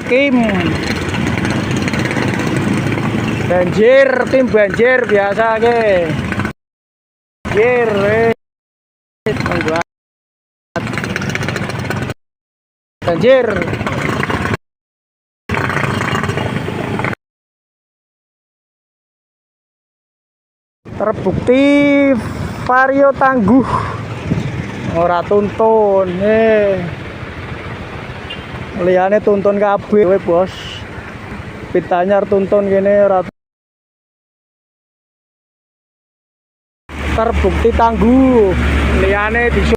Hakim. Banjir, tim banjir biasa ke. Banjir, membuat banjir. Terbukti Vario tangguh, ora tuntun, liyane tuntun kabeh we bos. Pitanyar tuntun kene ora. Terbukti tangguh, liyane